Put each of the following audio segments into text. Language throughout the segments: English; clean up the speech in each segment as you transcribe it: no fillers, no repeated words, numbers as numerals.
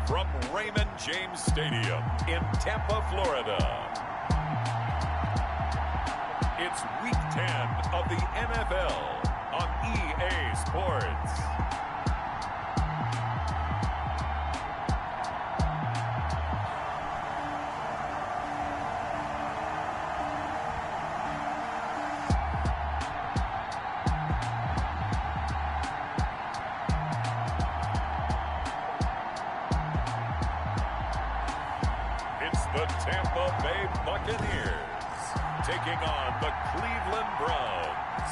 from Raymond James Stadium in Tampa, Florida. It's Week 10 of the NFL on EA Sports. The Tampa Bay Buccaneers taking on the Cleveland Browns.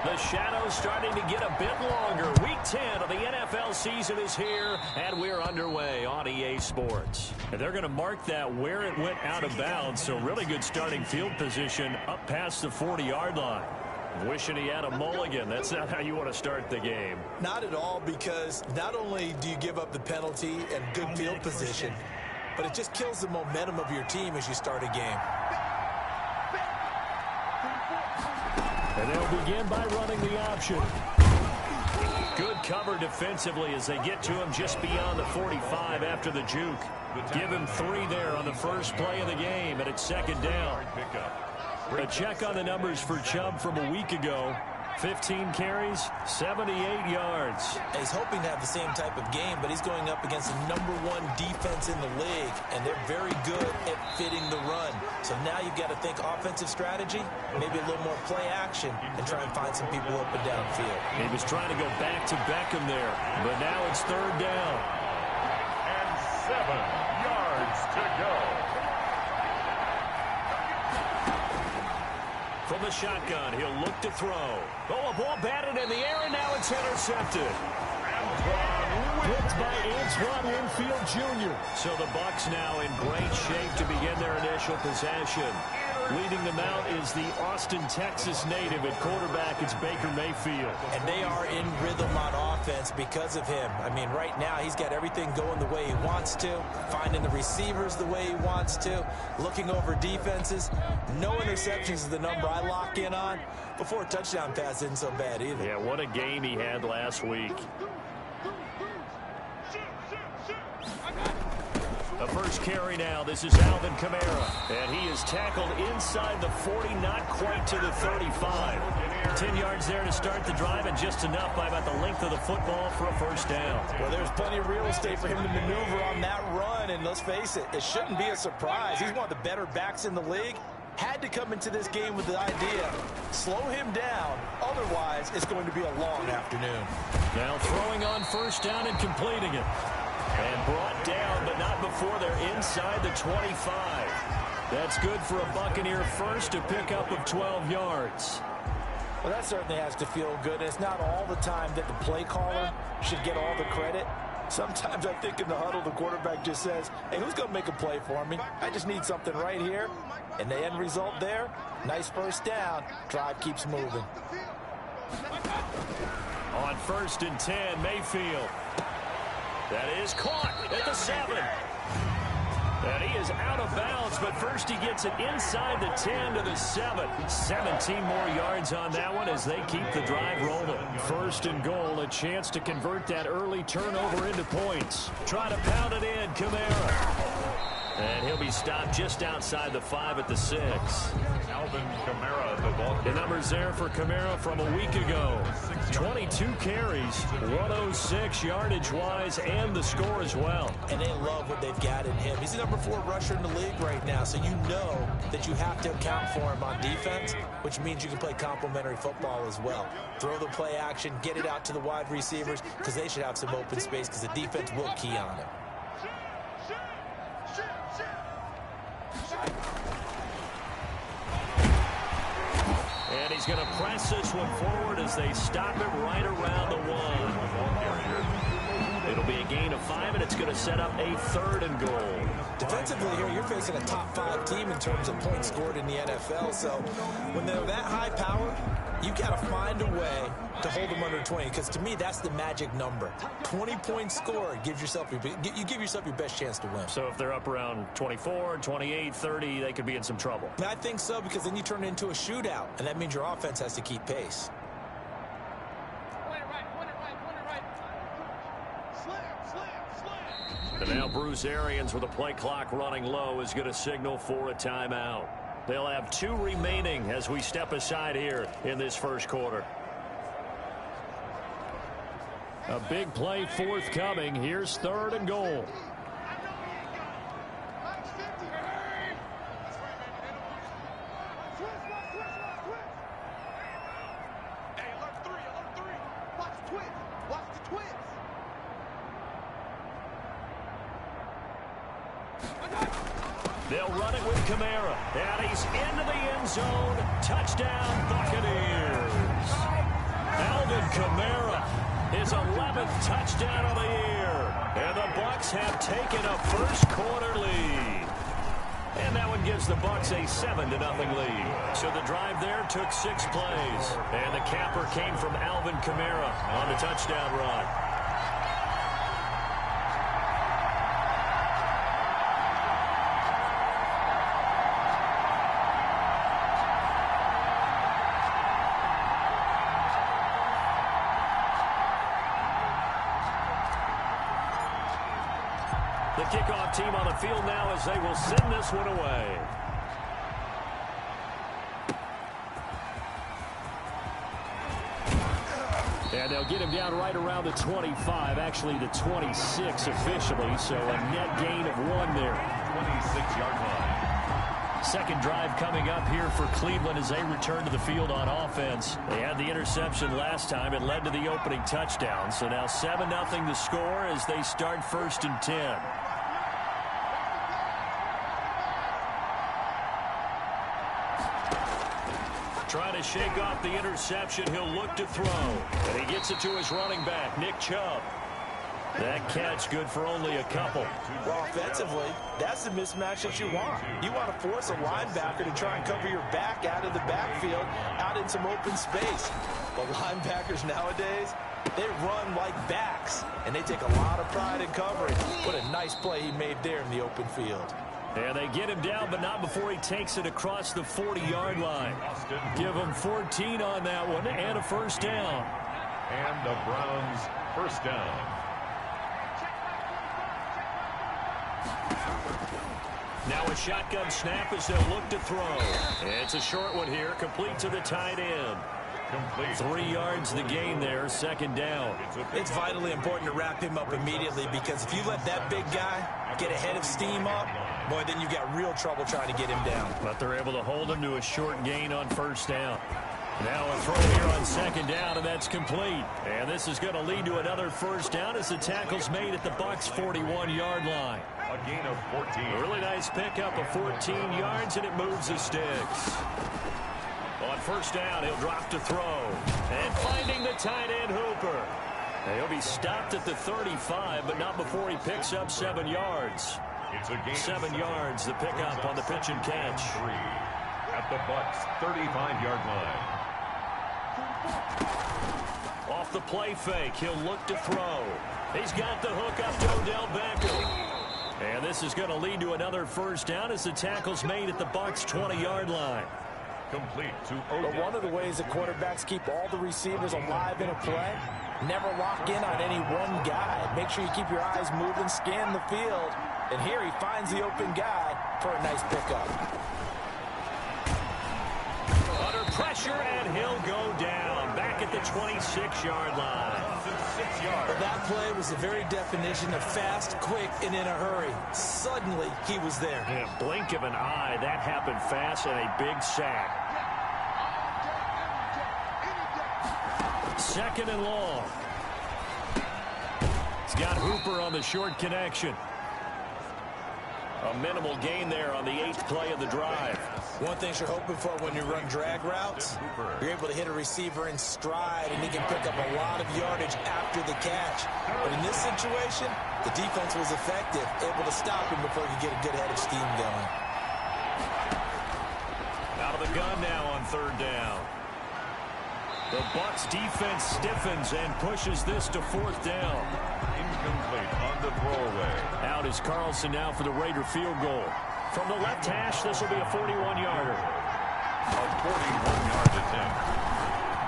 The shadow's starting to get a bit longer. Week 10 of the NFL season is here, and we're underway on EA Sports. And they're going to mark that where it went out of bounds, so really good starting field position up past the 40-yard line. Wishing he had a mulligan. That's not how you want to start the game. Not at all, because not only do you give up the penalty and good field position, but it just kills the momentum of your team as you start a game. And they'll begin by running the option. Good cover defensively as they get to him just beyond the 45 after the juke. Give him 3 there on the first play of the game, and it's second down. A check on the numbers for Chubb from a week ago. 15 carries, 78 yards. He's hoping to have the same type of game, but he's going up against the #1 defense in the league, and they're very good at fitting the run. So now you've got to think offensive strategy, maybe a little more play action, and try and find some people up and downfield. He was trying to go back to Beckham there, but now it's third down. And 7 yards to go. From the shotgun, he'll look to throw. Oh, a ball batted in the air, and now it's intercepted. Blitzed by Antoine Winfield Jr. So the Bucks now in great shape to begin their initial possession. Leading them out is the Austin, Texas native at quarterback. It's Baker Mayfield. And they are in rhythm on offense because of him. I mean, right now he's got everything going the way he wants to, finding the receivers the way he wants to, looking over defenses. No interceptions is the number I lock in on. Before a touchdown pass isn't so bad either. Yeah, what a game he had last week. The first carry now. This is Alvin Kamara. And he is tackled inside the 40, not quite to the 35. 10 yards there to start the drive, and just enough by about the length of the football for a first down. Well, there's plenty of real estate for him to maneuver on that run, and let's face it, it shouldn't be a surprise. He's one of the better backs in the league. Had to come into this game with the idea, slow him down, otherwise it's going to be a long afternoon. Now throwing on first down and completing it. And brought down, but not before they're inside the 25. That's good for a Buccaneer first, a pickup of 12 yards. Well, that certainly has to feel good. It's not all the time that the play caller should get all the credit. Sometimes I think in the huddle, the quarterback just says, hey, who's going to make a play for me? I just need something right here. And the end result there, nice first down. Drive keeps moving. On 1st and 10, Mayfield. That is caught at the 7. And he is out of bounds, but first he gets it inside the 10 to the 7. 17 more yards on that one as they keep the drive rolling. 1st and goal, a chance to convert that early turnover into points. Try to pound it in, Kamara. And he'll be stopped just outside the 5 at the 6. Alvin Kamara, the ball. The numbers there for Kamara from a week ago. 22 carries, 106 yardage-wise, and the score as well. And they love what they've got in him. He's the #4 rusher in the league right now, so you know that you have to account for him on defense, which means you can play complementary football as well. Throw the play action, get it out to the wide receivers, because they should have some open space, because the defense will key on it. And he's going to press this one forward as they stop him right around the 1. It'll be a gain of 5, and it's going to set up a 3rd and goal. Defensively here, you're facing a top 5 team in terms of points scored in the NFL. So when they're that high powered, you got to find a way to hold them under 20, because to me that's the magic number. 20 points scored gives yourself you give yourself your best chance to win. So if they're up around 24, 28, 30, they could be in some trouble. I think so, because then you turn it into a shootout, and that means your offense has to keep pace. And now Bruce Arians, with the play clock running low, is going to signal for a timeout. They'll have 2 remaining as we step aside here in this first quarter. A big play forthcoming. Here's 3rd and goal. They'll run it with Kamara. And he's into the end zone. Touchdown, Buccaneers. Alvin Kamara, his 11th touchdown of the year. And the Bucks have taken a first quarter lead. And that one gives the Bucks a 7-0 lead. So the drive there took 6 plays. And the capper came from Alvin Kamara on the touchdown run. The kickoff team on the field now as they will send this one away. And they'll get him down right around the 25, actually the 26 officially, so a net gain of 1 there. 26-yard line. Second drive coming up here for Cleveland as they return to the field on offense. They had the interception last time. It led to the opening touchdown. So now 7-0 the score as they start 1st and 10. Trying to shake off the interception. He'll look to throw. And he gets it to his running back, Nick Chubb. That catch good for only a couple. Well, offensively, that's the mismatch that you want. You want to force a linebacker to try and cover your back out of the backfield, out in some open space. The linebackers nowadays, they run like backs, and they take a lot of pride in covering. What a nice play he made there in the open field. And they get him down, but not before he takes it across the 40-yard line. Give him 14 on that one and a first down. And the Browns first down. Now a shotgun snap as they'll look to throw. It's a short one here, complete to the tight end. 3 yards the gain there, second down. It's vitally important to wrap him up immediately because if you let that big guy get ahead of steam up, boy, then you've got real trouble trying to get him down. But they're able to hold him to a short gain on first down. Now a throw here on second down, and that's complete. And this is going to lead to another first down as the tackle's made at the Bucks' 41-yard line. A gain of 14. A really nice pickup of 14 yards, and it moves the sticks. On first down, he'll drop to throw. And finding the tight end, Hooper. He'll be stopped at the 35, but not before he picks up 7 yards. It's a gain 7 yards, the pickup on the pitch and catch. 3 at the Bucks' 35-yard line. Off the play fake, he'll look to throw. He's got the hook up to Odell Beckham. And this is going to lead to another first down as the tackle's made at the Bucks' 20-yard line. Complete to But Odell. one of the ways that quarterbacks keep all the receivers alive in a play, never lock in on any one guy. Make sure you keep your eyes moving, scan the field. And here he finds the open guy for a nice pickup. Under pressure, and he'll go down. Back at the 26-yard line. 6 yards. But that play was the very definition of fast, quick, and in a hurry. Suddenly, he was there. In a blink of an eye, that happened fast, and a big sack. Second and long. He's got Hooper on the short connection. A minimal gain there on the 8th play of the drive. One thing you're hoping for when you run drag routes, you're able to hit a receiver in stride, and he can pick up a lot of yardage after the catch. But in this situation, the defense was effective, able to stop him before he could get a good head of steam going. Out of the gun now on third down. The Bucks defense stiffens and pushes this to fourth down. Incomplete on the throwaway. Out is Carlson now for the Raider field goal. From the left hash, this will be a 41-yarder. A 41-yard attempt.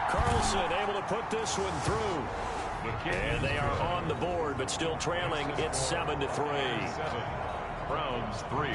Carlson able to put this one through. And they are on the board, but still trailing. It's 7-3. Browns 3.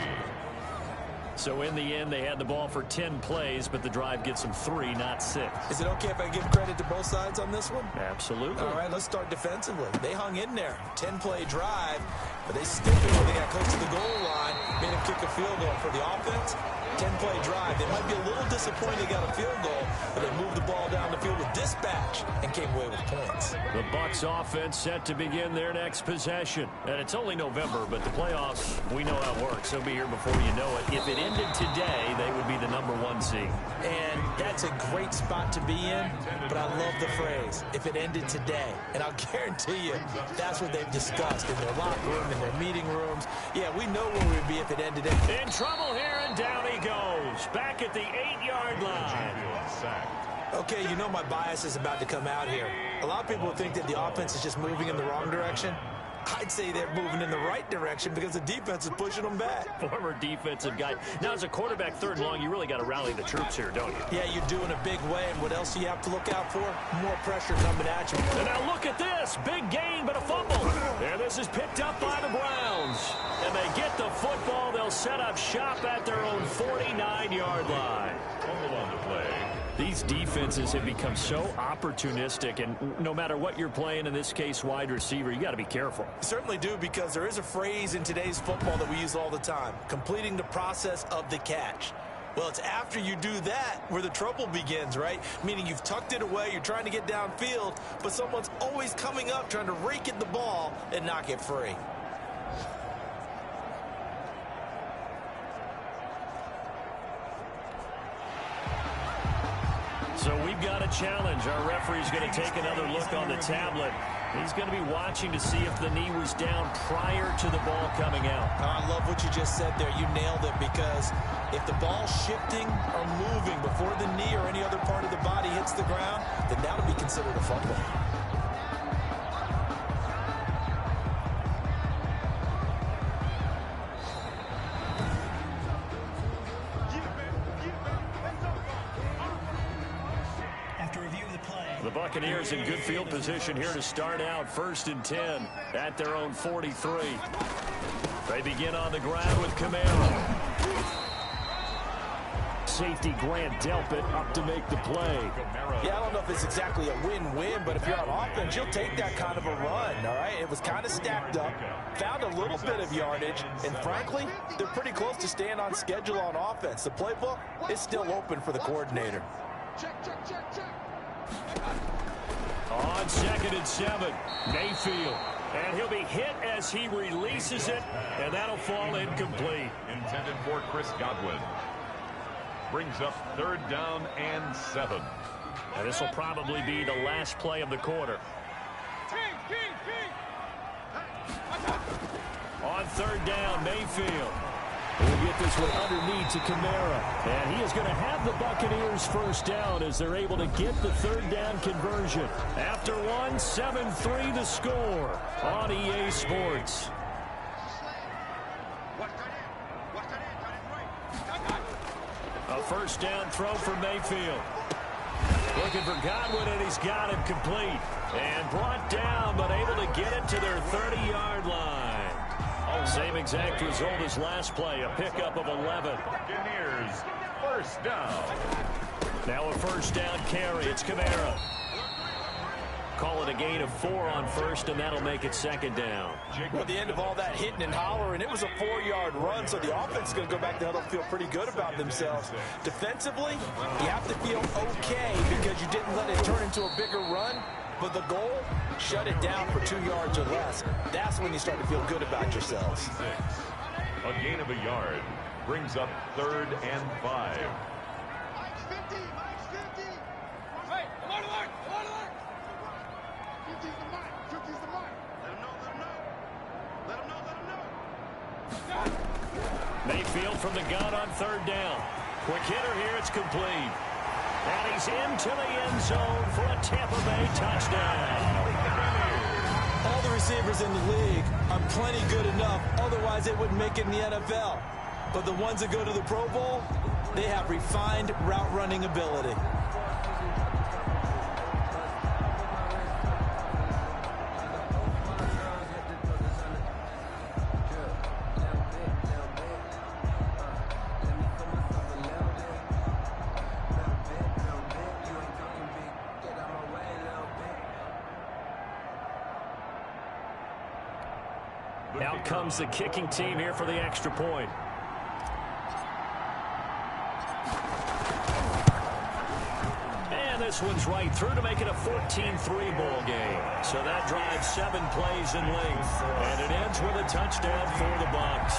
So in the end, they had the ball for 10 plays, but the drive gets them 3, not 6. Is it okay if I give credit to both sides on this one? Absolutely. All right, let's start defensively. They hung in there. 10-play drive, but they stiffened when they got close to the goal line, made them kick a field goal. For the offense, 10-play drive. They might be a little disappointed they got a field goal, but they moved the ball down the field with dispatch and came away with points. The Bucks offense set to begin their next possession. And it's only November, but the playoffs, we know how it works. They'll be here before you know it. If it ended today, they would be the #1 seed. And that's a great spot to be in, but I love the phrase, if it ended today. And I'll guarantee you, that's what they've discussed in their locker room, in their meeting rooms. Yeah, we know where we'd be if it ended. In trouble here, and down he goes. Back at the 8-yard line. Okay, you know my bias is about to come out here. A lot of people think that the offense is just moving in the wrong direction. I'd say they're moving in the right direction because the defense is pushing them back. Former defensive guy. Now, as a quarterback, 3rd and long, you really got to rally the troops here, don't you? Yeah, you do in a big way. And what else do you have to look out for? More pressure coming at you. And now look at this. Big gain, but a fumble. And this is picked up by the Browns. And they get the football. They'll set up shop at their own 49-yard line. Fumble on the play. These defenses have become so opportunistic, and no matter what you're playing, in this case wide receiver, you got to be careful. Certainly do, because there is a phrase in today's football that we use all the time, completing the process of the catch. Well, it's after you do that where the trouble begins, right? Meaning you've tucked it away, you're trying to get downfield, but someone's always coming up trying to rake at the ball and knock it free. So we've got a challenge. Our referee's going to take another look on the tablet. He's going to be watching to see if the knee was down prior to the ball coming out. I love what you just said there. You nailed it, because if the ball's shifting or moving before the knee or any other part of the body hits the ground, then that'll be considered a fumble. The Buccaneers in good field position here to start out. 1st and 10 at their own 43. They begin on the ground with Kamara. Safety Grant Delpit up to make the play. Yeah, I don't know if it's exactly a win-win, but if you're on offense, you'll take that kind of a run, all right? It was kind of stacked up, found a little bit of yardage, and frankly, they're pretty close to staying on schedule on offense. The playbook is still open for the coordinator. On 2nd and 7, Mayfield. And he'll be hit as he releases it, and that'll fall incomplete. Intended for Chris Godwin. Brings up 3rd down and 7. And this will probably be the last play of the quarter. On 3rd down, Mayfield. We'll get this one underneath to Kamara. And he is going to have the Buccaneers 1st down as they're able to get the 3rd down conversion. After one, 7-3 the score on EA Sports. A 1st down throw for Mayfield. Looking for Godwin, and he's got him complete. And brought down, but able to get it to their 30-yard line. Same exact result as last play, a pickup of 11. Buccaneers 1st down. Now a 1st down carry. It's Kamara. Call it a gain of 4 on 1st, and that'll make it 2nd down. Well, at the end of all that hitting and hollering, it was a 4-yard run, so the offense is going to go back to huddle, feel pretty good about themselves. Defensively, you have to feel okay because you didn't let it turn into a bigger run. But the goal, shut it down for 2 yards or less. That's when you start to feel good about yourselves. A gain of a yard brings up 3rd and 5. Mike's 50. Hey, come on, alert. 50's the mark. 50's the mark. Let him know. Mayfield from the gun on 3rd down. Quick hitter here, it's complete. And he's into the end zone for a Tampa Bay touchdown. All the receivers in the league are plenty good enough, otherwise they wouldn't make it in the NFL. But the ones that go to the Pro Bowl, they have refined route running ability. Out comes the kicking team here for the extra point. And this one's right through to make it a 14-3 ball game. So that drives 7 plays in length. And it ends with a touchdown for the Bucks.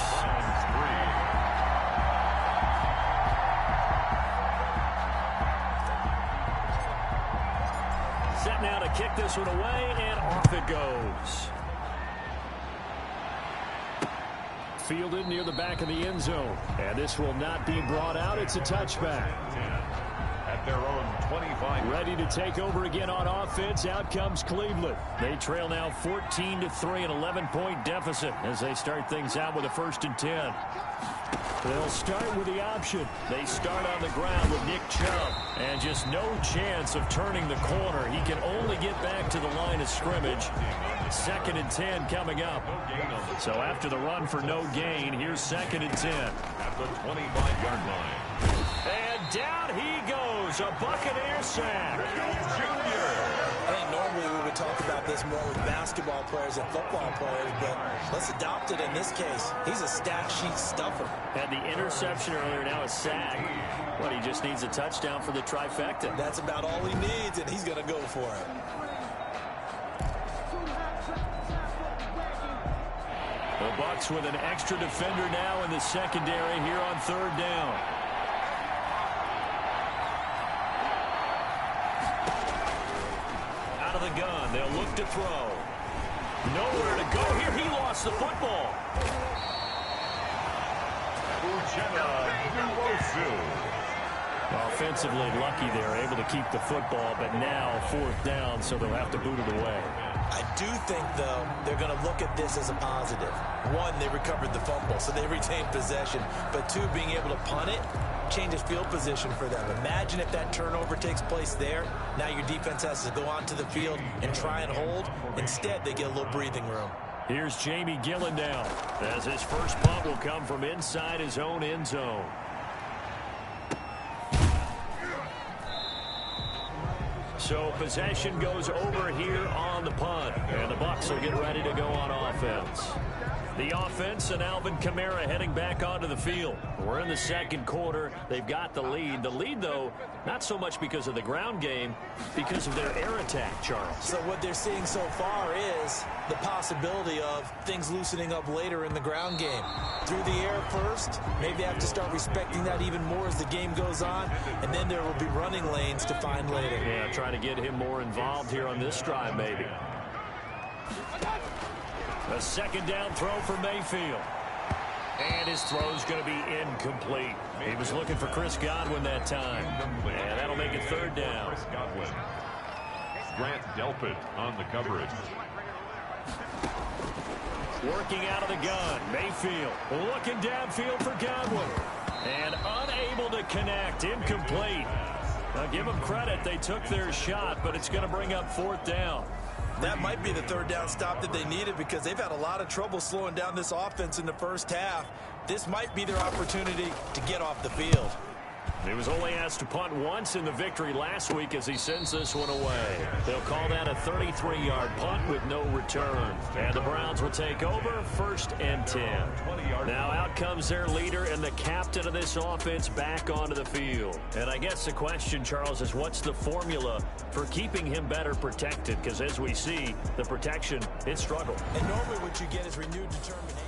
Set now to kick this one away, and off it goes. Fielded near the back of the end zone. And this will not be brought out. It's a touchback. At their own 25. Ready to take over again on offense. Out comes Cleveland. They trail now 14-3, an 11-point deficit as they start things out with a 1st and 10. They'll start with the option. They start on the ground with Nick Chubb. And just no chance of turning the corner. He can only get back to the line of scrimmage. 2nd and 10 coming up. So after the run for no gain, here's 2nd and 10. At the 25-yard line. And down he goes. A Buccaneer sack. I think normally we would talk about this more with basketball players and football players, but let's adopt it in this case. He's a stat sheet stuffer. Had the interception earlier, now a sack. But he just needs a touchdown for the trifecta. That's about all he needs, and he's going to go for it. The Bucks with an extra defender now in the secondary here on 3rd down. Out of the gun, they'll look to throw. Nowhere to go here. He lost the football. Offensively lucky they're able to keep the football, but now 4th down, so they'll have to boot it away. I do think, though, they're going to look at this as a positive. 1, they recovered the fumble, so they retained possession. But 2, being able to punt it changes field position for them. Imagine if that turnover takes place there. Now your defense has to go onto the field and try and hold. Instead, they get a little breathing room. Here's Jamie Gillen now, as his first punt will come from inside his own end zone. So possession goes over here on the punt, and the Bucs will get ready to go on offense. The offense and Alvin Kamara heading back onto the field. We're in the 2nd quarter. They've got the lead. The lead, though, not so much because of the ground game, because of their air attack, Charles. So what they're seeing so far is the possibility of things loosening up later in the ground game. Through the air first, maybe they have to start respecting that even more as the game goes on, and then there will be running lanes to find later. Yeah, try to get him more involved here on this drive, maybe. A 2nd down throw for Mayfield. And his throw's going to be incomplete. He was looking for Chris Godwin that time. And that'll make it 3rd down. Grant Delpit on the coverage. Working out of the gun. Mayfield looking downfield for Godwin. And unable to connect. Incomplete. Now give them credit. They took their shot, but it's going to bring up 4th down. That might be the 3rd down stop that they needed because they've had a lot of trouble slowing down this offense in the first half. This might be their opportunity to get off the field. He was only asked to punt once in the victory last week as he sends this one away. They'll call that a 33-yard punt with no return. And the Browns will take over 1st and 10. Now out comes their leader and the captain of this offense back onto the field. And I guess the question, Charles, is what's the formula for keeping him better protected? Because as we see, the protection, it struggled. And normally what you get is renewed determination.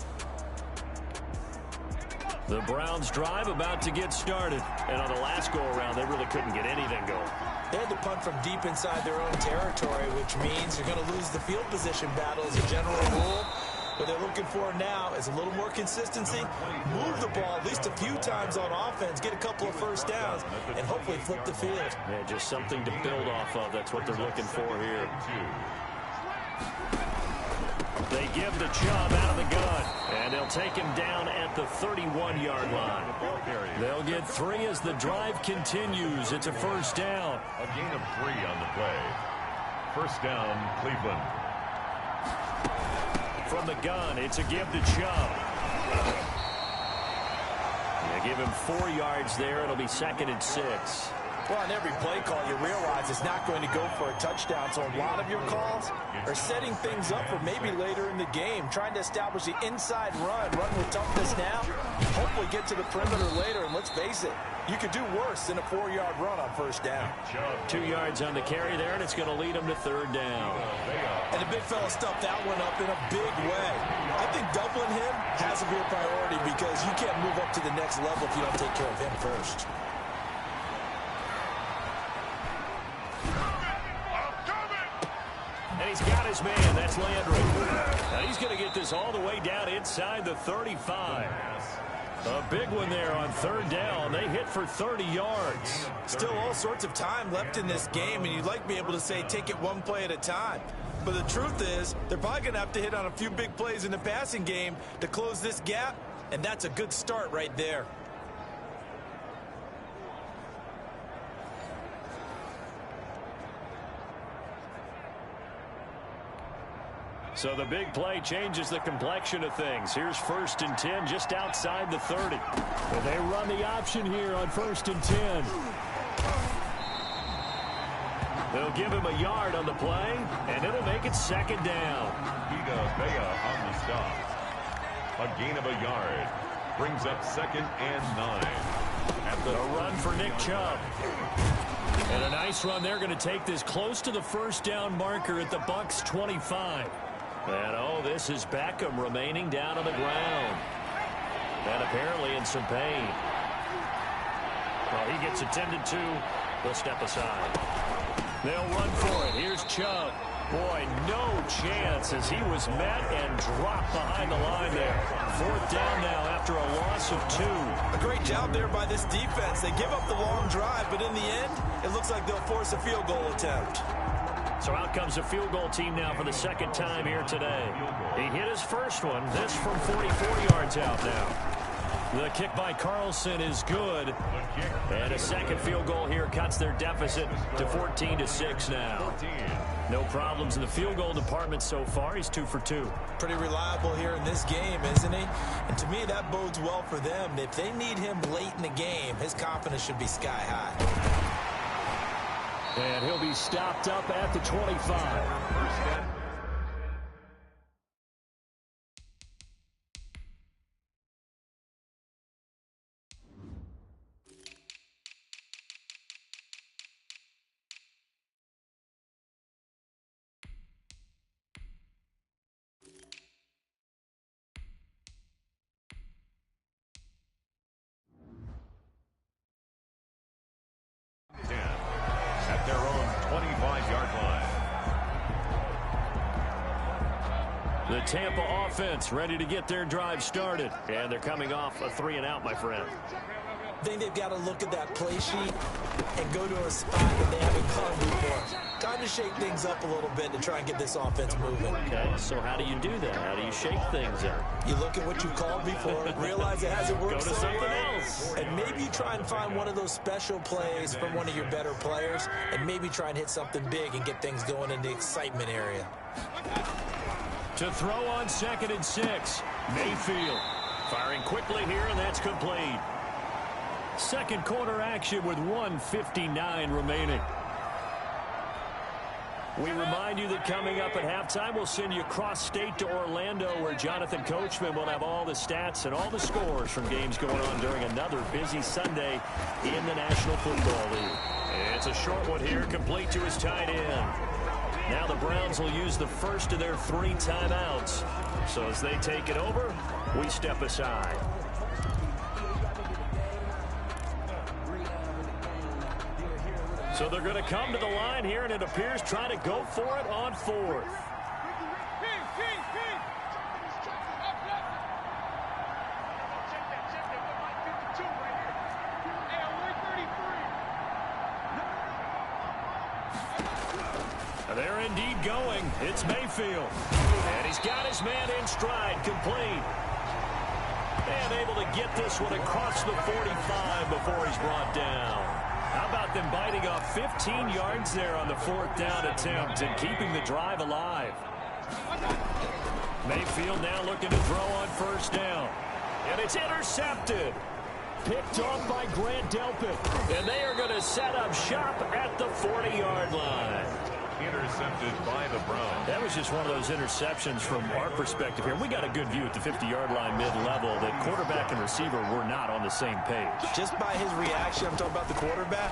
The Browns drive about to get started. And on the last go-around, they really couldn't get anything going. They had to punt from deep inside their own territory, which means you're going to lose the field position battle as a general rule. What they're looking for now is a little more consistency, move the ball at least a few times on offense, get a couple of 1st downs, and hopefully flip the field. Yeah, just something to build off of. That's what they're looking for here. They give the Chubb out of the gun, and they'll take him down at the 31-yard line. They'll get 3 as the drive continues. It's a 1st down. A gain of 3 on the play. 1st down, Cleveland. From the gun, it's a give to Chubb. They give him 4 yards there. It'll be 2nd and 6. Well, on every play call, you realize it's not going to go for a touchdown, so a lot of your calls are setting things up for maybe later in the game, trying to establish the inside run with toughness now, hopefully get to the perimeter later, and let's face it, you could do worse than a 4-yard run on first down. 2 yards on the carry there, and it's going to lead them to third down. And the big fella stuffed that one up in a big way. I think doubling him has to be a priority because you can't move up to the next level if you don't take care of him first. And he's got his man. That's Landry. Now he's going to get this all the way down inside the 35. A big one there on third down. They hit for 30 yards. Still all sorts of time left in this game, and you'd like to be able to say take it one play at a time. But the truth is, they're probably going to have to hit on a few big plays in the passing game to close this gap, and that's a good start right there. So the big play changes the complexion of things. Here's 1st and 10 just outside the 30. And they run the option here on 1st and 10. They'll give him a yard on the play, and it'll make it 2nd down. Vega on the stop. A gain of a yard. Brings up 2nd and 9. At the run for Nick Chubb. And a nice run. They're going to take this close to the first down marker at the Bucks 25. And, oh, this is Beckham remaining down on the ground. And apparently in some pain. Well, he gets attended to. They'll step aside. They'll run for it. Here's Chubb. Boy, no chance as he was met and dropped behind the line there. 4th down now after a loss of 2. A great job there by this defense. They give up the long drive, but in the end, it looks like they'll force a field goal attempt. So out comes a field goal team now for the 2nd time here today. He hit his first one. This from 44 yards out now. The kick by Carlson is good. And a 2nd field goal here cuts their deficit to 14-6 now. No problems in the field goal department so far. He's 2 for 2. Pretty reliable here in this game, isn't he? And to me, that bodes well for them. If they need him late in the game, his confidence should be sky high. And he'll be stopped up at the 25. At their own 25-yard line. The Tampa offense ready to get their drive started. And they're coming off a 3-and-out, my friend. I think they've got to look at that play sheet and go to a spot that they haven't gone before. Time to shake things up a little bit to try and get this offense moving. Okay, so how do you do that? How do you shake things up? You look at what you called before, realize it hasn't worked Go to something else. and maybe you try and find one of those special plays from one of your better players, and maybe try and hit something big and get things going in the excitement area. To throw on 2nd and 6. Mayfield firing quickly here, and that's complete. 2nd quarter action with 1:59 remaining. We remind you that coming up at halftime, we'll send you cross-state to Orlando, where Jonathan Coachman will have all the stats and all the scores from games going on during another busy Sunday in the National Football League. It's a short one here, complete to his tight end. Now the Browns will use the first of their 3 timeouts. So as they take it over, we step aside. So they're going to come to the line here, and it appears trying to go for it on 4th. They're indeed going. It's Mayfield. And he's got his man in stride, complete. And able to get this one across the 45 before he's brought down. How about them biting off 15 yards there on the 4th down attempt and keeping the drive alive? Mayfield now looking to throw on 1st down. And it's intercepted. Picked off by Grant Delpit. And they are going to set up shop at the 40-yard line. Intercepted by the Browns. That was just one of those interceptions from our perspective here. We got a good view at the 50-yard line mid-level that quarterback and receiver were not on the same page. Just by his reaction, I'm talking about the quarterback,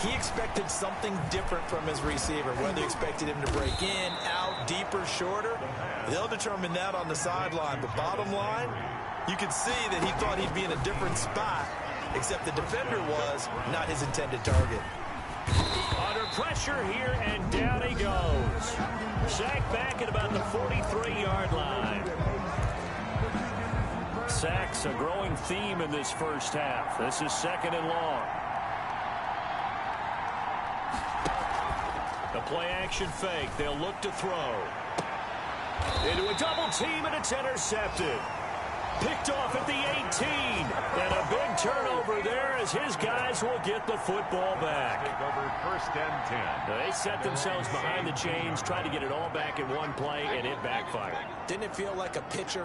he expected something different from his receiver, whether he expected him to break in, out, deeper, shorter. They'll determine that on the sideline. But bottom line, you can see that he thought he'd be in a different spot, except the defender was not his intended target. Under pressure here, and down he goes. Sacked back at about the 43-yard line. Sacks a growing theme in this first half. This is 2nd and long. The play-action fake. They'll look to throw. Into a double team, and it's intercepted. Picked off at the 18. And a big turnover there as his guys will get the football back. Take over 1st and 10. They set themselves behind the chains, tried to get it all back in one play, and it backfired. Didn't it feel like a pitcher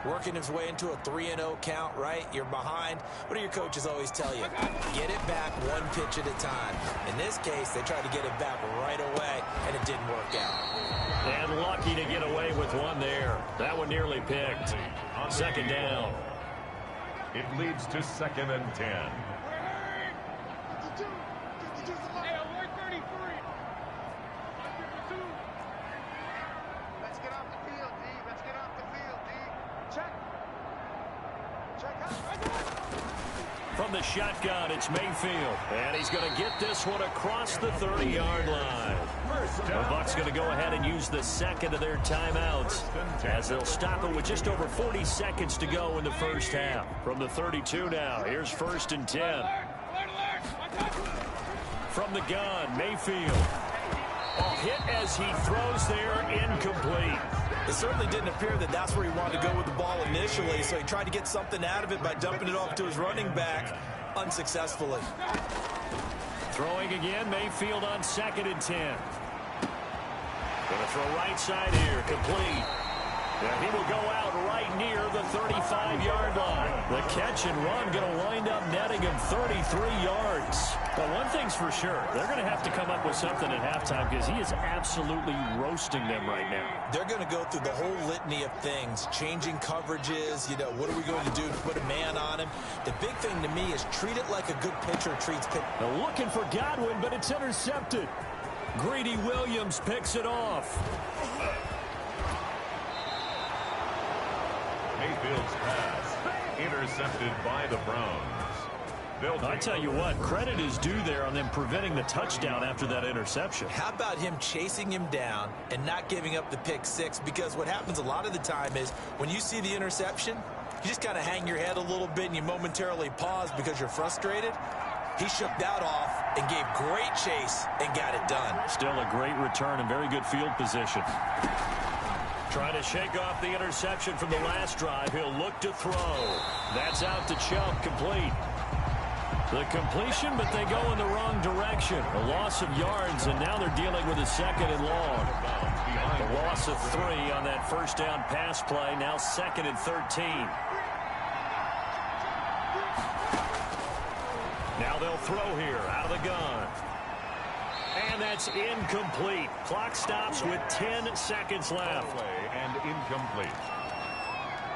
working his way into a 3-0 count, right? You're behind. What do your coaches always tell you? Get it back one pitch at a time. In this case, they tried to get it back right away, and it didn't work out. And lucky to get away with one there. That one nearly picked. 2nd down. It leads to 2nd and 10. Let's get off the field, D. Let's get off the field, D. Check. Check out. From the shotgun, it's Mayfield. And he's going to get this one across the 30-yard line. The Bucks going to go ahead and use the 2nd of their timeouts as they'll stop it with just over 40 seconds to go in the first half. From the 32 now, here's 1st and 10. From the gun, Mayfield. A hit as he throws there, incomplete. It certainly didn't appear that that's where he wanted to go with the ball initially, so he tried to get something out of it by dumping it off to his running back unsuccessfully. Throwing again, Mayfield on 2nd and 10. Going to throw right side here, complete. And he will go out right near the 35-yard line. The catch and run going to wind up netting him 33 yards. But one thing's for sure, they're going to have to come up with something at halftime because he is absolutely roasting them right now. They're going to go through the whole litany of things, changing coverages, what are we going to do to put a man on him? The big thing to me is treat it like a good pitcher treats pitch. They're looking for Godwin, but it's intercepted. Greedy Williams picks it off. Mayfield's pass intercepted by the Browns. I tell you what, credit is due there on them preventing the touchdown after that interception. How about him chasing him down and not giving up the pick 6? Because what happens a lot of the time is when you see the interception, you just kind of hang your head a little bit and you momentarily pause because you're frustrated. He shook that off and gave great chase and got it done. Still a great return and very good field position. Trying to shake off the interception from the last drive. He'll look to throw. That's out to Chubb, complete. The completion, but they go in the wrong direction. A loss of yards, and now they're dealing with a 2nd and long. A loss of 3 on that first down pass play. Now 2nd and 13. Now they'll throw here out of the gun. And that's incomplete. Clock stops with 10 seconds left. And incomplete.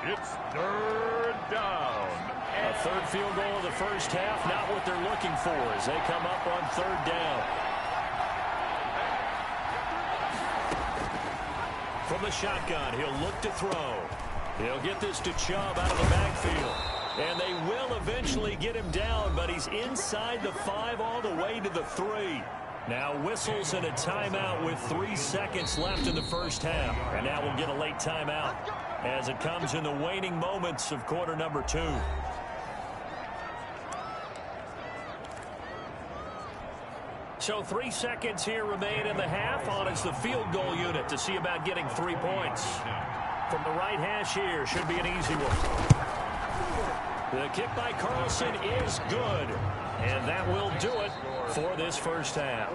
It's 3rd down. A 3rd field goal of the first half, not what they're looking for as they come up on 3rd down. From the shotgun, he'll look to throw. He'll get this to Chubb out of the backfield. And they will eventually get him down, but he's inside the 5 all the way to the 3. Now whistles and a timeout with 3 seconds left in the first half. And now we'll get a late timeout as it comes in the waning moments of quarter number 2. So 3 seconds here remain in the half. On is the field goal unit to see about getting 3 points. From the right hash here, should be an easy one. The kick by Carlson is good. And that will do it for this first half.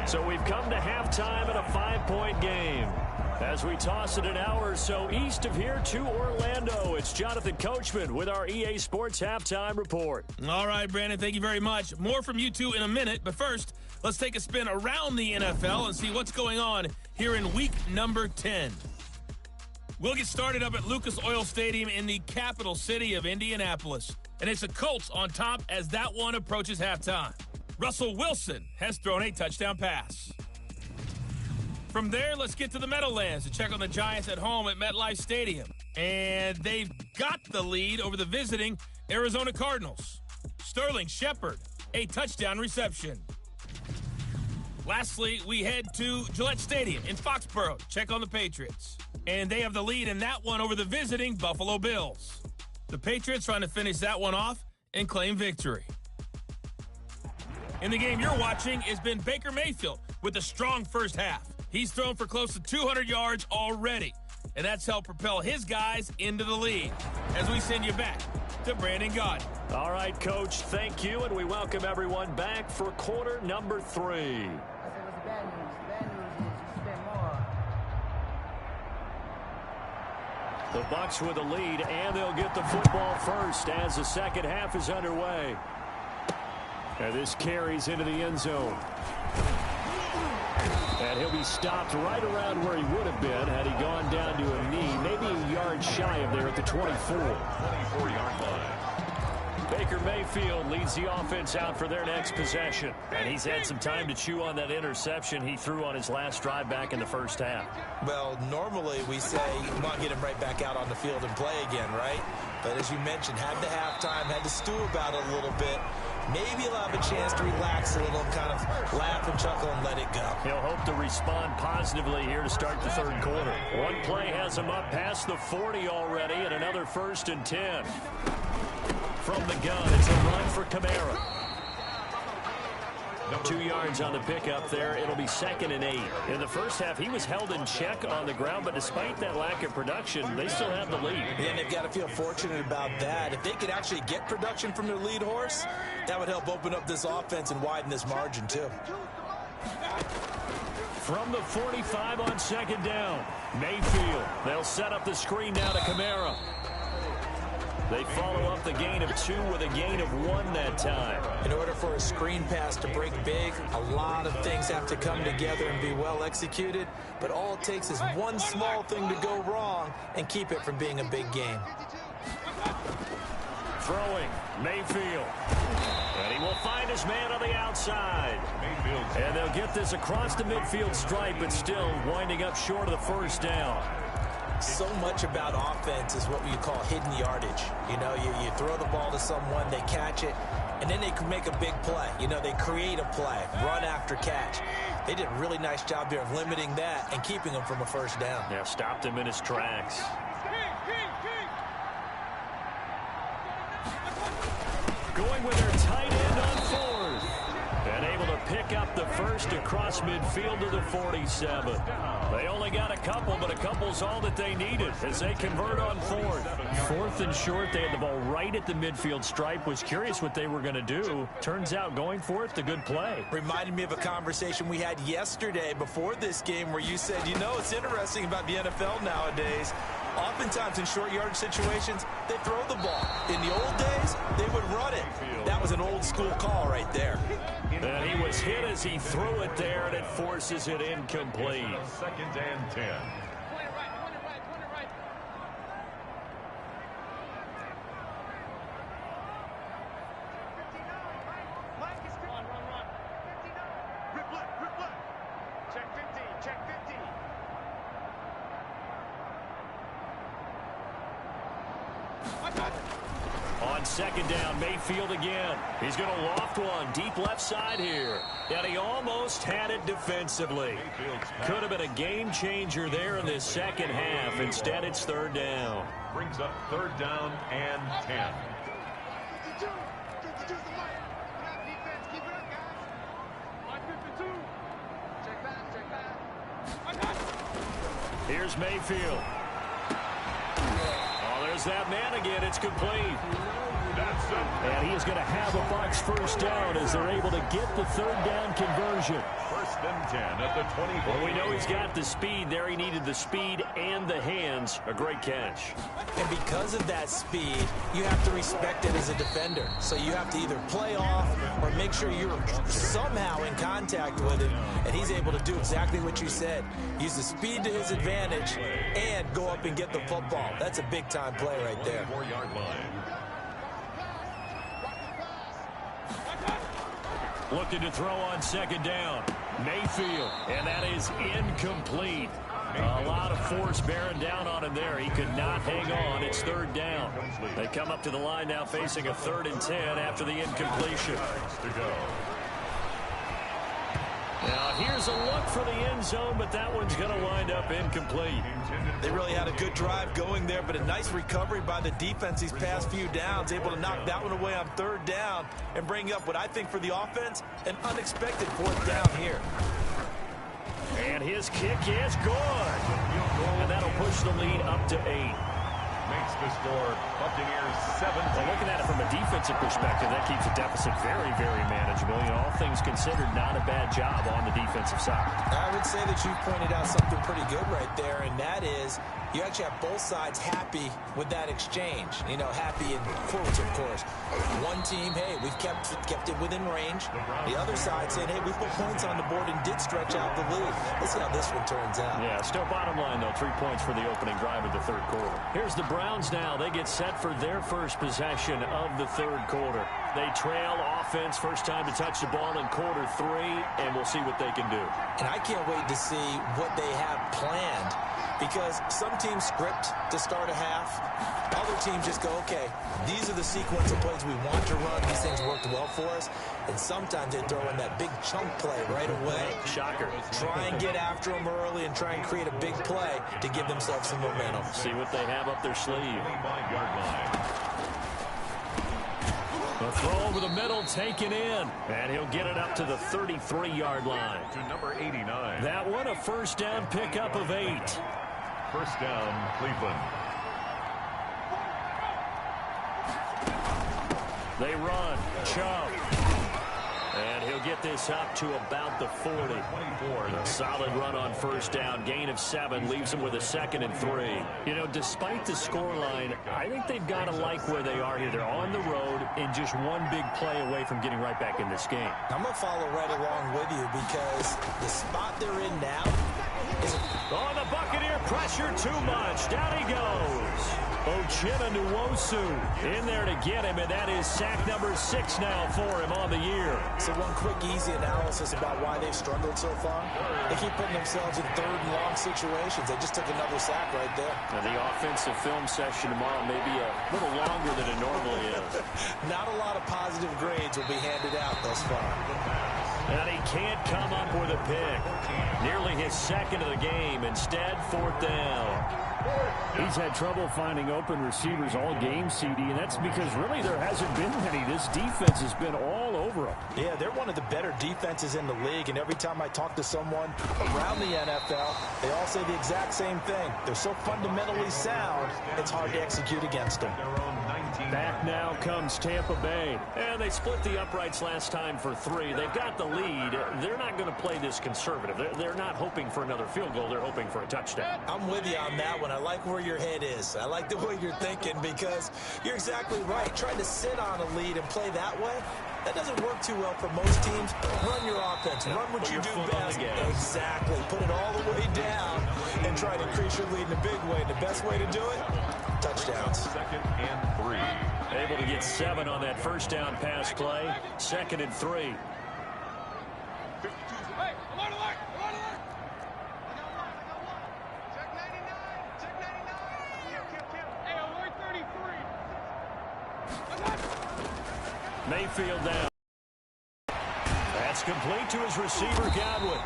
So we've come to halftime in a 5-point game. As we toss it an hour or so east of here to Orlando, it's Jonathan Coachman with our EA Sports Halftime Report. All right, Brandon, thank you very much. More from you two in a minute, but first, let's take a spin around the NFL and see what's going on here in week number 10. We'll get started up at Lucas Oil Stadium in the capital city of Indianapolis. And it's the Colts on top as that one approaches halftime. Russell Wilson has thrown a touchdown pass. From there, let's get to the Meadowlands to check on the Giants at home at MetLife Stadium. And they've got the lead over the visiting Arizona Cardinals. Sterling Shepard, a touchdown reception. Lastly, we head to Gillette Stadium in Foxborough to check on the Patriots. And they have the lead in that one over the visiting Buffalo Bills. The Patriots trying to finish that one off and claim victory. In the game you're watching has been Baker Mayfield with a strong first half. He's thrown for close to 200 yards already, and that's helped propel his guys into the lead. As we send you back to Brandon Gaudin. All right, Coach, thank you, and we welcome everyone back for quarter number 3. I said, what's the bad news? The bad news is you spent more. The Bucks with the lead, and they'll get the football first as the second half is underway. And this carries into the end zone. And he'll be stopped right around where he would have been had he gone down to a knee, maybe a yard shy of there at the 24. 24-yard line. Baker Mayfield leads the offense out for their next possession. And he's had some time to chew on that interception he threw on his last drive back in the first half. Well, normally we say you want to get him right back out on the field and play again, right? But as you mentioned, had the halftime, had to stew about it a little bit. Maybe he'll have a chance to relax a little and kind of laugh and chuckle and let it go. He'll hope to respond positively here to start the third quarter. One play has him up past the 40 already, and another 1st and 10. From the gun, it's a run for Kamara. 2 yards on the pickup there. It'll be 2nd and 8. In the first half, he was held in check on the ground, but despite that lack of production, they still have the lead. And they've got to feel fortunate about that. If they could actually get production from their lead horse, that would help open up this offense and widen this margin, too. From the 45 on 2nd down, Mayfield. They'll set up the screen now to Kamara. They follow up the gain of 2 with a gain of 1 that time. In order for a screen pass to break big, a lot of things have to come together and be well executed. But all it takes is one small thing to go wrong and keep it from being a big game. Throwing, Mayfield. And he will find his man on the outside. And they'll get this across the midfield stripe, but still winding up short of the first down. So much about offense is what we call hidden yardage. You know, you throw the ball to someone, they catch it, and then they can make a big play. You know, they create a play, run after catch. They did a really nice job there of limiting that and keeping him from a first down. Yeah, stopped him in his tracks. Going with their tight end on 4th. And able to pick up the first across midfield to the 47. They only got a couple, but a couple's all that they needed as they convert on 4th. 4th and short, they had the ball right at the midfield stripe. Was curious what they were going to do. Turns out going for it, the good play. Reminded me of a conversation we had yesterday before this game where you said, you know, it's interesting about the NFL nowadays. Oftentimes in short yardage situations, they throw the ball. In the old days, they would run it. That was an old school call right there. And he was hit as he threw it there, and it forces it incomplete. 2nd and 10. On 2nd down, Mayfield again. He's going to loft one deep left side here. And he almost had it defensively. Could have been a game changer there in this second half. Instead, it's 3rd down. Brings up 3rd down and 10. Here's Mayfield. Oh, there's that man again. It's complete. And he is going to have a Bucks first down as they're able to get the third down conversion. First and 10 at the 20. Well, we know he's got the speed there. He needed the speed and the hands. A great catch. And because of that speed, you have to respect it as a defender. So you have to either play off or make sure you're somehow in contact with him. And he's able to do exactly what you said. Use the speed to his advantage and go up and get the football. That's a big-time play right there. 4-yard line. Looking to throw on second down. Mayfield, and that is incomplete. A lot of force bearing down on him there. He could not hang on. It's third down. They come up to the line now facing a 3rd and 10 after the incompletion. To go. Now here's a look for the end zone, but that one's going to wind up incomplete. They really had a good drive going there, but a nice recovery by the defense these past few downs, able to knock that one away on third down and bring up what I think for the offense, an unexpected 4th down here. And his kick is good. And that'll push the lead up to 8. Makes the score Buccaneers 17. Well, looking at it from a defensive perspective, that keeps the deficit very, very manageable. You know, all things considered, not a bad job on the defensive side. I would say that you pointed out something pretty good right there, and that is you actually have both sides happy with that exchange. You know, happy in quotes, of course. One team, hey, we've kept it within range. The other side saying, hey, we put points on the board and did stretch out the lead. Let's see how this one turns out. Yeah, still bottom line, though, 3 points for the opening drive of the third quarter. Here's the Browns now. They get set for their first possession of the third quarter. They trail offense, first time to touch the ball in quarter 3, and we'll see what they can do. And I can't wait to see what they have planned, because some teams script to start a half. Other teams just go, okay, these are the sequence of plays we want to run. These things worked well for us. And sometimes they throw in that big chunk play right away. Shocker. Try and get after them early and try and create a big play to give themselves some momentum. See what they have up their sleeve. 25-yard line. The throw over the middle taken in. And he'll get it up to the 33-yard line. To number 89. That one a first down pickup of 8. First down, Cleveland. They run. Chubb. And he'll get this up to about the 40. 24. A solid run on first down. Gain of 7 leaves them with a 2nd and 3. You know, despite the scoreline, I think they've got to like where they are here. They're on the road and just one big play away from getting right back in this game. I'm going to follow right along with you, because the spot they're in now is... Oh, the Buccaneer pressure too much. Down he goes. Uchenna Nwosu in there to get him, and that is sack number 6 now for him on the year. So one quick, easy analysis about why they've struggled so far. They keep putting themselves in 3rd and long situations. They just took another sack right there. Now, the offensive film session tomorrow may be a little longer than it normally is. Not a lot of positive grades will be handed out thus far. And he can't come up with a pick. Nearly his 2nd of the game. Instead, 4th down. He's had trouble finding open receivers all game, CD, and that's because really there hasn't been many. This defense has been all over him. Yeah, they're one of the better defenses in the league, and every time I talk to someone around the NFL, they all say the exact same thing. They're so fundamentally sound, it's hard to execute against them. Back now comes Tampa Bay. And they split the uprights last time for 3. They've got the lead. They're not going to play this conservative. They're not hoping for another field goal. They're hoping for a touchdown. I'm with you on that one. I like where your head is. I like the way you're thinking, because you're exactly right. Trying to sit on a lead and play that way, that doesn't work too well for most teams. Run your offense. Run what you do best. Exactly. Put it all the way down and try to increase your lead in a big way. And the best way to do it, touchdowns. 2nd and 3. Able to get 7 on that first down pass play. 2nd and 3. Hey, alert, alert, alert, alert. Check 99, check 99. Kill. Hey, alert 33. Mayfield down. That's complete to his receiver, Godwin.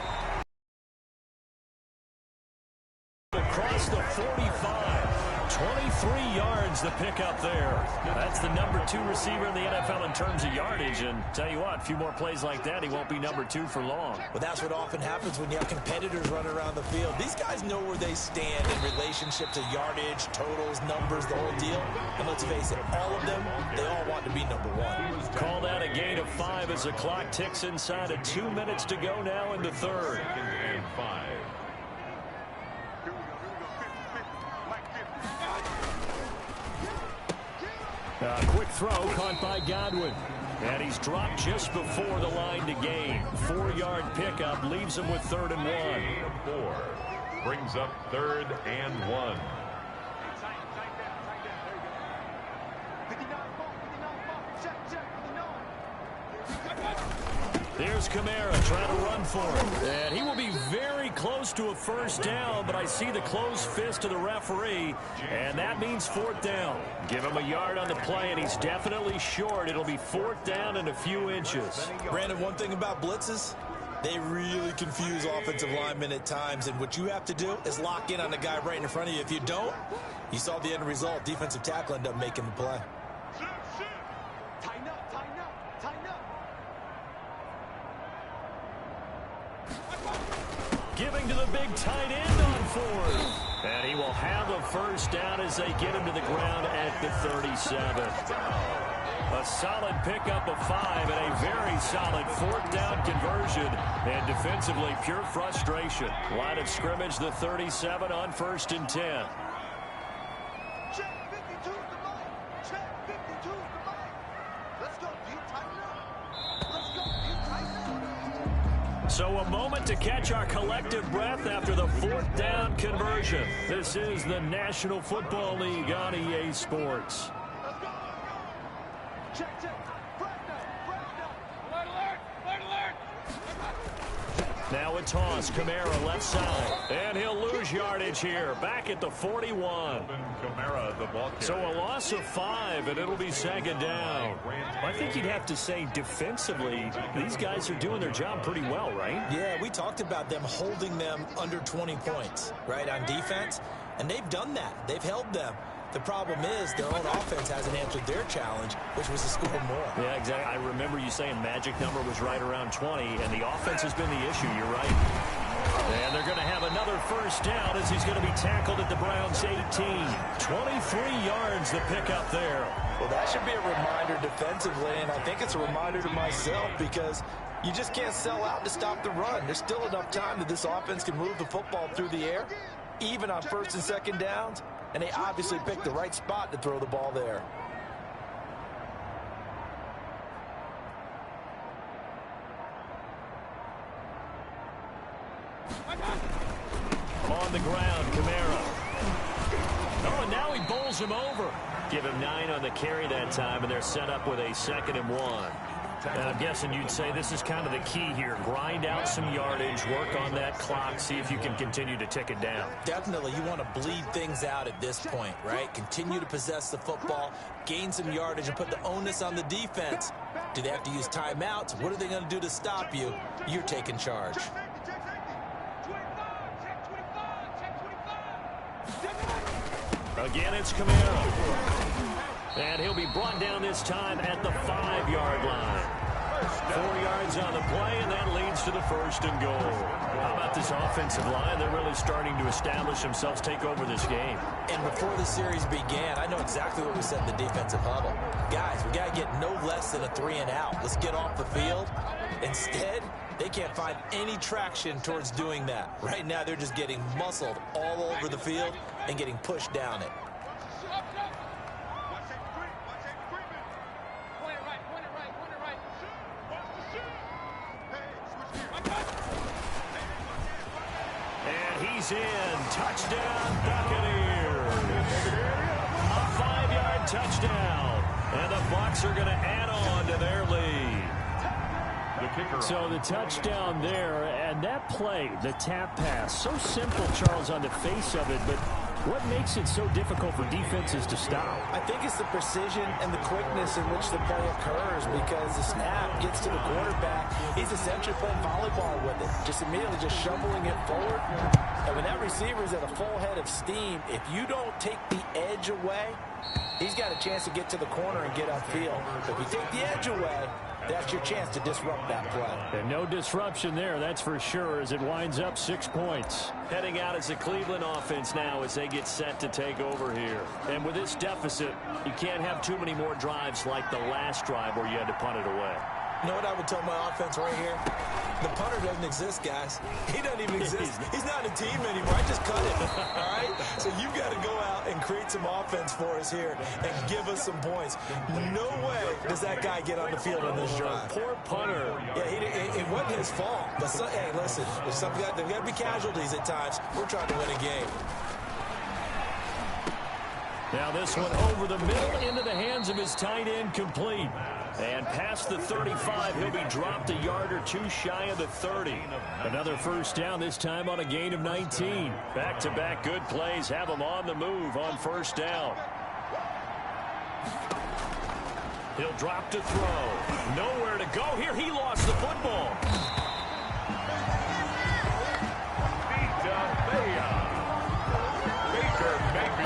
Across the 45. 23 yards to pick up there. That's the number 2 receiver in the NFL in terms of yardage. And tell you what, a few more plays like that, he won't be number 2 for long. Well, that's what often happens when you have competitors running around the field. These guys know where they stand in relationship to yardage, totals, numbers, the whole deal. And let's face it, all of them, they all want to be number 1. Call that a gain of 5 as the clock ticks inside of 2 minutes to go now in the third. 2nd and 5. A quick throw caught by Godwin. And he's dropped just before the line to gain. 4-yard pickup leaves him with 3rd and 1. Gain of 4. Brings up 3rd and 1. There's Kamara trying to run for him. And he will be very close to a first down, but I see the closed fist of the referee, and that means 4th down. Give him a yard on the play, and he's definitely short. It'll be 4th down and a few inches. Brandon, one thing about blitzes, they really confuse offensive linemen at times, and what you have to do is lock in on the guy right in front of you. If you don't, you saw the end result. Defensive tackle ended up making the play. Giving to the big tight end on 4th. And he will have a first down as they get him to the ground at the 37. A solid pickup of 5 and a very solid 4th down conversion. And defensively, pure frustration. Line of scrimmage, the 37 on 1st and 10. Check 52 to the line. Check 52 to the line. Let's go, deep tighten up. Let's go, deep tighten up. So a moment to catch our collective breath after the 4th down conversion. This is the National Football League on EA Sports. Let's go. Check, check. Alert, alert, alert, alert. Now a toss, Kamara left side. And he'll lose yardage here, back at the 41. Kamara, the ball carrier. So a loss of 5, and it'll be 2nd down. I think you'd have to say defensively, these guys are doing their job pretty well, right? Yeah, we talked about them holding them under 20 points, right, on defense, and they've done that. They've held them. The problem is their own offense hasn't answered their challenge, which was to score more. Yeah, exactly. I remember you saying magic number was right around 20, and the offense has been the issue. You're right. And they're going to have another first down as he's going to be tackled at the Browns' 18. 23 yards to pick up there. Well, that should be a reminder defensively, and I think it's a reminder to myself because you just can't sell out to stop the run. There's still enough time that this offense can move the football through the air, even on 1st and 2nd downs, and they obviously picked the right spot to throw the ball there. On the ground, Kamara. Oh, and now he bowls him over. Give him 9 on the carry that time, and they're set up with a 2nd and 1. And I'm guessing you'd say this is kind of the key here. Grind out some yardage, work on that clock, see if you can continue to tick it down. Definitely, you want to bleed things out at this point, right? Continue to possess the football, gain some yardage, and put the onus on the defense. Do they have to use timeouts? What are they going to do to stop you? You're taking charge. Again, it's Kamara. And he'll be brought down this time at the 5-yard line. 4 yards on the play, and that leads to the 1st and goal. How about this offensive line? They're really starting to establish themselves, take over this game. And before the series began, I know exactly what we said in the defensive huddle. Guys, we got to get no less than a 3-and-out. Let's get off the field. Instead, they can't find any traction towards doing that. Right now, they're just getting muscled all over the field and getting pushed down it. He's in. Touchdown, Buccaneers. A 5-yard touchdown. And the Bucks are going to add on to their lead. So the touchdown there, and that play, the tap pass, so simple, Charles, on the face of it, but What makes it so difficult for defenses to stop? I think it's the precision and the quickness in which the play occurs, because the snap gets to the quarterback. He's essentially playing volleyball with it, just immediately just shoveling it forward. And when that receiver's at a full head of steam, if you don't take the edge away, he's got a chance to get to the corner and get upfield. If you take the edge away, that's your chance to disrupt that play. And no disruption there, that's for sure, as it winds up 6 points. Heading out as the Cleveland offense now as they get set to take over here. And with this deficit, you can't have too many more drives like the last drive where you had to punt it away. You know what I would tell my offense right here? The punter doesn't exist, guys. He doesn't even exist. He's not a team anymore. I just cut him, all right? So you've got to go out and create some offense for us here and give us some points. No way does that guy get on the field on this drive. Poor punter. Yeah, it wasn't his fault. But hey, listen, there's got to be casualties at times. We're trying to win a game. Now this one over the middle into the hands of his tight end, complete. And past the 35, he'll be dropped a yard or two shy of the 30. Another first down, this time on a gain of 19. Back-to-back good plays have him on the move on first down. He'll drop to throw. Nowhere to go here. He lost the football.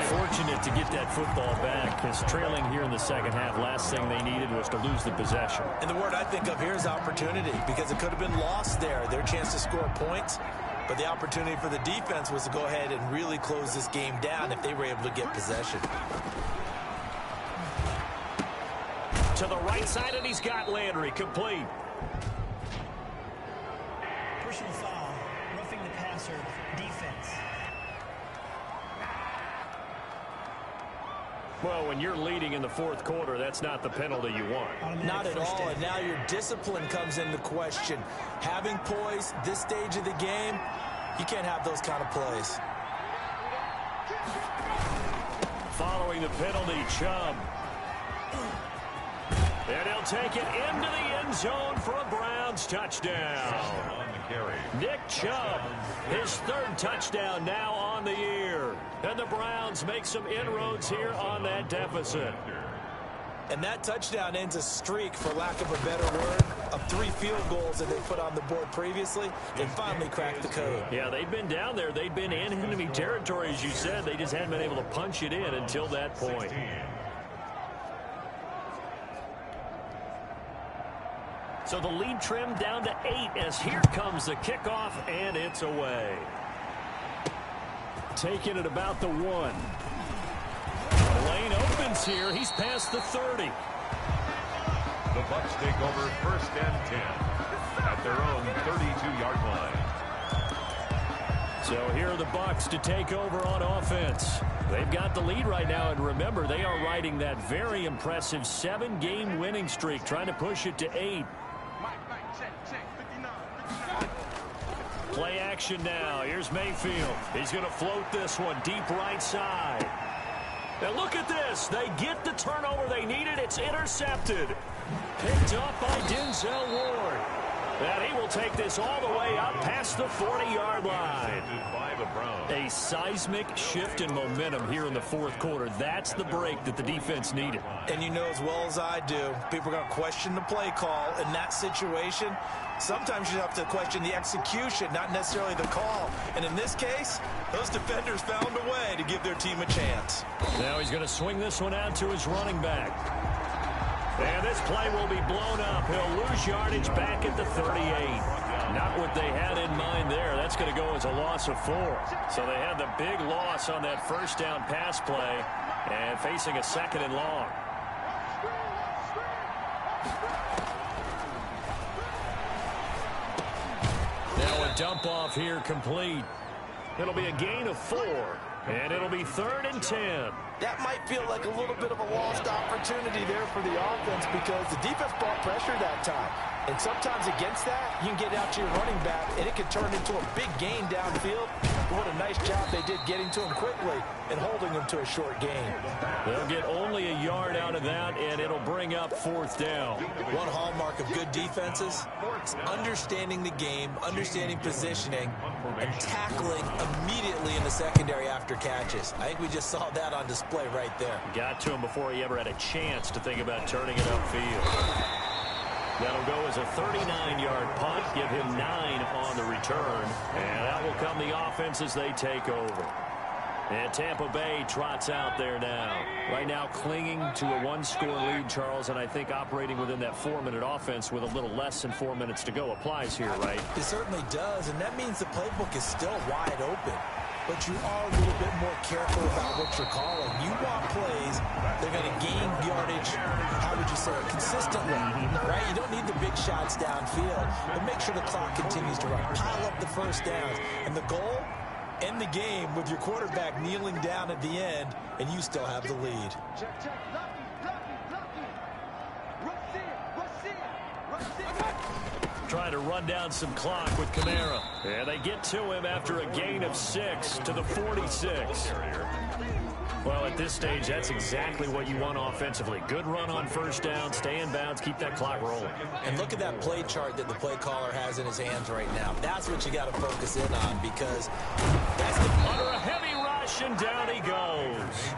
Fortunate to get that football back, because trailing here in the second half, last thing they needed was to lose the possession. And the word I think of here is opportunity, because it could have been lost there. Their chance to score points, but the opportunity for the defense was to go ahead and really close this game down if they were able to get possession. To the right side, and he's got Landry, complete. Personal foul, roughing the passer, defense. Well, when you're leading in the fourth quarter, that's not the penalty you want. Not at all, and now your discipline comes into question. Having poise this stage of the game, you can't have those kind of plays. Following the penalty, Chubb. And he'll take it into the end zone for a Browns touchdown. On the carry. Nick Chubb, his third touchdown now on the year. And the Browns make some inroads here on that deficit. And that touchdown ends a streak, for lack of a better word, of 3 field goals that they put on the board previously. They finally cracked the code. Yeah, they'd been down there. They'd been in enemy territory, as you said. They just hadn't been able to punch it in until that point. So the lead trimmed down to 8 as here comes the kickoff, and it's away. Taking it about the 1. Lane opens here. He's past the 30. The Bucks take over 1st and 10 at their own 32-yard line. So here are the Bucks to take over on offense. They've got the lead right now, and remember, they are riding that very impressive 7-game winning streak, trying to push it to 8. Play action now. Here's Mayfield. He's going to float this one deep right side. Now look at this. They get the turnover they needed. It's intercepted. Picked up by Denzel Ward. And he will take this all the way up past the 40-yard line. A seismic shift in momentum here in the fourth quarter. That's the break that the defense needed. And you know as well as I do, people are going to question the play call in that situation. Sometimes you have to question the execution, not necessarily the call. And in this case, those defenders found a way to give their team a chance. Now he's going to swing this one out to his running back. And this play will be blown up. He'll lose yardage back at the 38. Not what they had in mind there. That's going to go as a loss of 4. So they had the big loss on that first down pass play and facing a 2nd and long. Now a dump off here complete. It'll be a gain of 4. And it'll be 3rd and 10. That might feel like a little bit of a lost opportunity there for the offense, because the defense brought pressure that time. And sometimes against that, you can get out to your running back, and it can turn into a big gain downfield What a nice job they did getting to him quickly and holding him to a short gain. They'll get only a yard out of that, and it'll bring up 4th down. One hallmark of good defenses is understanding the game, understanding positioning, and tackling immediately in the secondary after catches. I think we just saw that on display right there. Got to him before he ever had a chance to think about turning it upfield. That'll go as a 39-yard punt, give him 9 on the return, and that will come the offense as they take over. And Tampa Bay trots out there now. Right now clinging to a 1-score lead, Charles, and I think operating within that 4-minute offense with a little less than 4 minutes to go applies here, right? It certainly does, and that means the playbook is still wide open. But you are a little bit more careful about what you're calling. You want plays, they're going to gain yardage, how would you say it, consistently, right? You don't need the big shots downfield, but make sure the clock continues to run. Pile up the first downs. And the goal, end the game with your quarterback kneeling down at the end, and you still have the lead. Check, check. Lucky. Rush it. Trying to run down some clock with Kamara. And they get to him after a gain of 6 to the 46. Well, at this stage, that's exactly what you want offensively. Good run on first down, stay in bounds, keep that clock rolling. And look at that play chart that the play caller has in his hands right now. That's what you got to focus in on, because that's the... Under a heavy rush, and down he goes.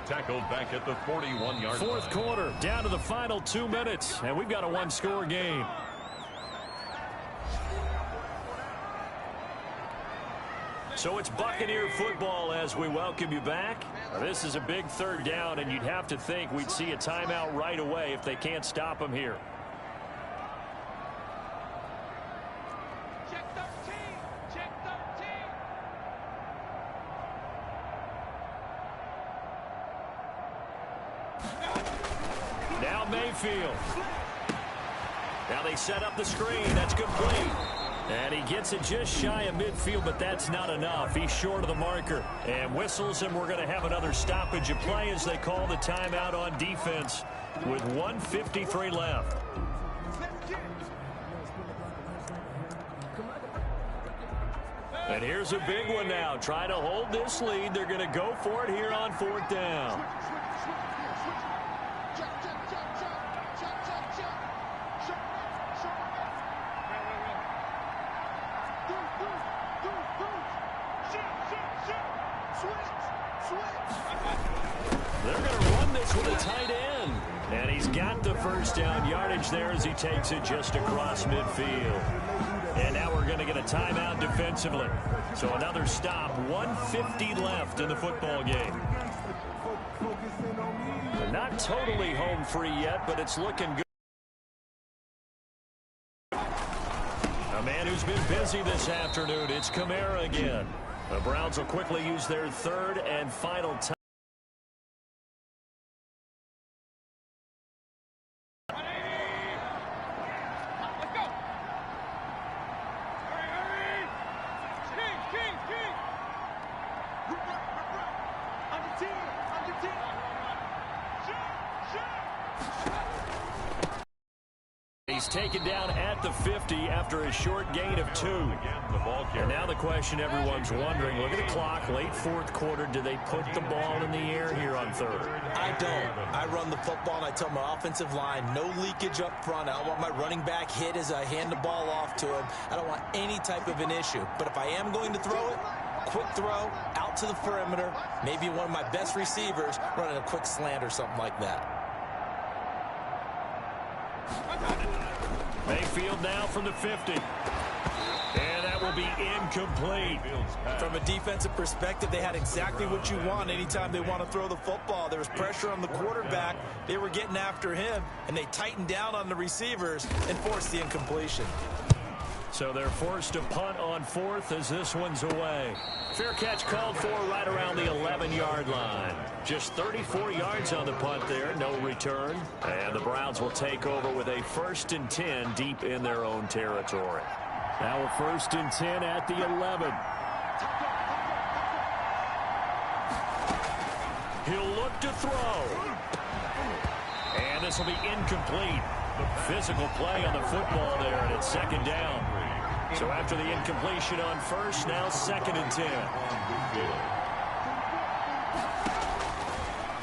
Tackled back at the 41-yard line. 4th quarter, down to the final 2 minutes, and we've got a 1-score game. So it's Buccaneer football as we welcome you back. This is a big 3rd down, and you'd have to think we'd see a timeout right away if they can't stop them here. Check 13. Now Mayfield. Now they set up the screen. That's complete. And he gets it just shy of midfield, but that's not enough. He's short of the marker. And whistles, and we're going to have another stoppage of play as they call the timeout on defense with 1:53 left. And here's a big one now. Trying to hold this lead. They're going to go for it here on 4th down. They're going to run this with a tight end. And he's got the first down yardage there as he takes it just across midfield. And now we're going to get a timeout defensively. So another stop, 1:50 left in the football game. They're not totally home free yet, but it's looking good. A man who's been busy this afternoon, it's Kamara again. The Browns will quickly use their 3rd and final time. He's taken down at the 50 after a short gain of 2. And now the question everyone's wondering, look at the clock, late 4th quarter, do they put the ball in the air here on 3rd? I don't. I run the football, and I tell my offensive line, no leakage up front. I don't want my running back hit as I hand the ball off to him. I don't want any type of an issue. But if I am going to throw it, quick throw, out to the perimeter, maybe one of my best receivers running a quick slant or something like that. Mayfield now from the 50. And that will be incomplete. From a defensive perspective, they had exactly what you want anytime they want to throw the football. There was pressure on the quarterback. They were getting after him, and they tightened down on the receivers and forced the incompletion. So they're forced to punt on 4th as this one's away. Fair catch called for right around the 11-yard line. Just 34 yards on the punt there, no return. And the Browns will take over with a 1st and 10 deep in their own territory. Now a 1st and 10 at the 11. He'll look to throw. And this will be incomplete. Physical play on the football there, and it's 2nd down. So after the incompletion on first, now 2nd and 10.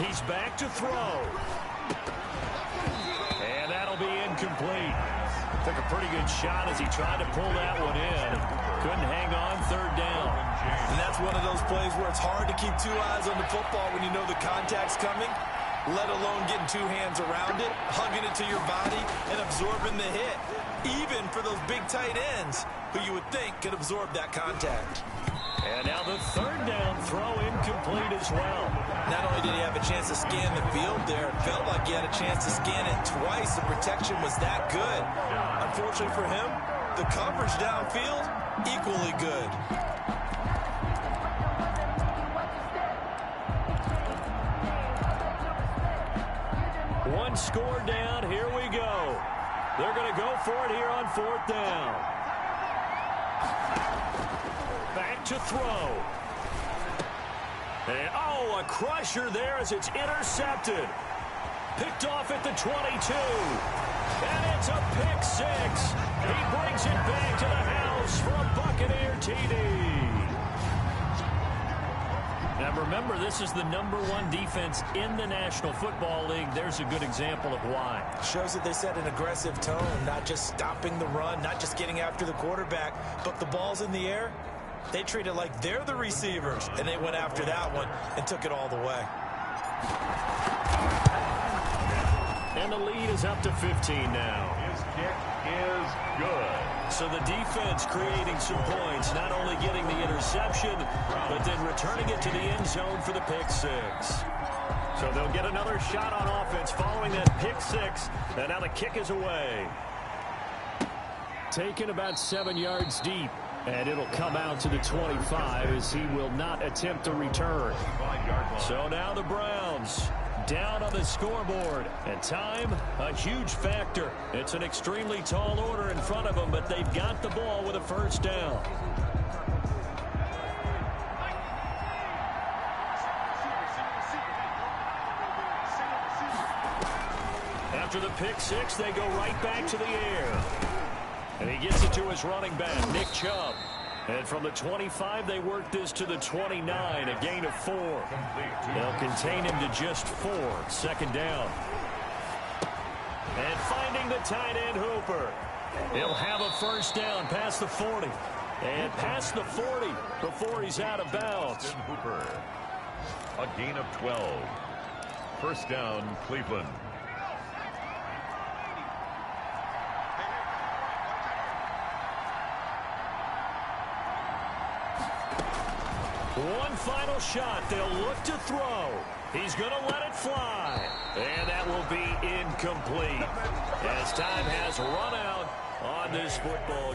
He's back to throw. And that'll be incomplete. Took a pretty good shot as he tried to pull that one in. Couldn't hang on, 3rd down. And that's one of those plays where it's hard to keep 2 eyes on the football when you know the contact's coming, let alone getting 2 hands around it, hugging it to your body, and absorbing the hit. Even for those big tight ends who you would think could absorb that contact. And now the 3rd down throw incomplete as well. Not only did he have a chance to scan the field there, it felt like he had a chance to scan it twice. The protection was that good. Unfortunately for him, the coverage downfield, equally good. One score down, here we go. They're going to go for it here on 4th down. Back to throw. And, oh, a crusher there as it's intercepted. Picked off at the 22. And it's a pick 6. He brings it back to the house for a Buccaneer TD. Now, remember, this is the #1 defense in the National Football League. There's a good example of why. Shows that they set an aggressive tone, not just stopping the run, not just getting after the quarterback, but the ball's in the air. They treat it like they're the receivers, and they went after that one and took it all the way. And the lead is up to 15 now. His kick is good. So the defense creating some points, not only getting the interception, but then returning it to the end zone for the pick 6. So they'll get another shot on offense following that pick 6, and now the kick is away. Taken about 7 yards deep, and it'll come out to the 25 as he will not attempt to return. So now the Browns down on the scoreboard, and time, a huge factor. It's an extremely tall order in front of them, but they've got the ball with a 1st down. After the pick 6, they go right back to the air. And he gets it to his running back, Nick Chubb. And from the 25, they work this to the 29, a gain of 4. They'll contain him to just 4, 2nd down. And finding the tight end, Hooper. He'll have a 1st down past the 40. And past the 40 before he's out of bounds. Hooper, a gain of 12. 1st down, Cleveland. One final shot. They'll look to throw. He's going to let it fly. And that will be incomplete as time has run out on this football.